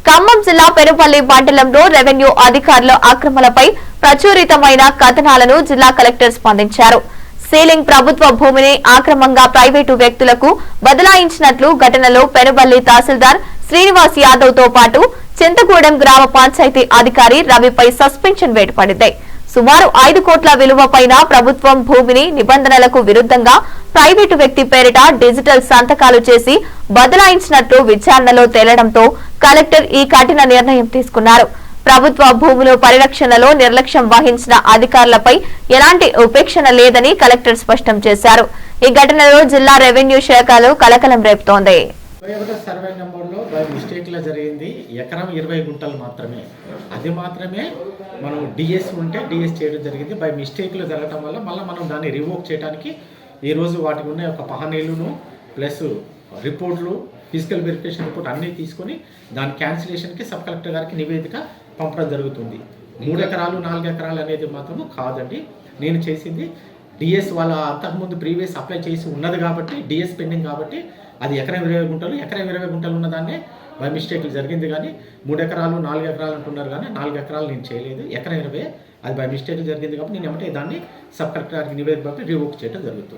ఖమ్మం జిల్లా పెనుపల్లి మండలంలో రెవెన్యూ అధికారుల అక్రమాలపై ప్రచురితమైన కథనాలను జిల్లా కలెక్టర్ స్పందించారు. సీలింగ్ ప్రభుత్వ భూమిని అక్రమంగా ప్రైవేటు వ్యక్తులకు బదలాయించినట్లు ఘటనలో పెనుపల్లి తహసీల్దార్ శ్రీనివాస్ యాదవ్ తో పాటు చింతగూడెం గ్రామ పంచాయతీ అధికారి రవిపై సస్పెన్షన్ వేటు పడింది. సుమారు 5 కోట్ల విలువ పైన ప్రభుత్వం భూమిని నిబంధనలకు విరుద్ధంగా ప్రైవేటు వ్యక్తి పేరిట డిజిటల్ సంతకాలు చేసి బదలాయించినట్లు విచారణలో తేలడంతో కలెక్టర్ ఈ కఠిన నిర్ణయం తీసుకున్నారు. ప్రభుత్వ భూముల పరిరక్షణలో నిర్లక్ష్యం వహించిన అధికారులపై ఎలాంటి ఉపేక్షణ లేదని కలెక్టర్ స్పష్టం చేశారు. ఈ ఘటనలో జిల్లా రెవెన్యూ శాఖలో కలకలం రేపుతోంది. సర్వే నెంబర్లో బై మిస్టేక్లో జరిగింది. ఎకరం 20 గుంటలు మాత్రమే. అది మాత్రమే మనం డిఎస్ ఉంటే డిఎస్ చేయడం జరిగింది. బై మిస్టేక్లో జరగడం వల్ల మళ్ళీ మనం దాన్ని రివోక్ చేయడానికి ఈరోజు వాటికి ఉన్న ఒక పహనీలును ప్లస్ రిపోర్ట్లు ఫిజికల్ వెరిఫికేషన్ రిపోర్ట్ అన్నీ తీసుకొని దాని క్యాన్సిలేషన్కి సబ్ కలెక్టర్ గారికి నివేదిక పంపడం జరుగుతుంది. 3 ఎకరాలు 4 ఎకరాలు అనేది మాత్రము కాదండి. నేను చేసింది డిఎస్ వాళ్ళ అంతకుముందు ప్రీవియస్ అప్లై చేసి ఉన్నది కాబట్టి డిఎస్ పెండింగ్ కాబట్టి అది ఎకరం 20 గుంటలు ఎకరం 20 గుంటలు ఉన్నదాన్నే బై మిస్టేక్లు జరిగింది. కానీ 3 ఎకరాలు 4 ఎకరాలు అంటున్నారు కానీ 4 ఎకరాలు నేను చేయలేదు. ఎకరం 20 అది బై మిస్టేక్ జరిగింది కాబట్టి నేను ఏమంటే దాన్ని సబ్ కలెక్టర్ గారికి నివేదిక పంపి రివోక్ చేయడం జరుగుతుంది.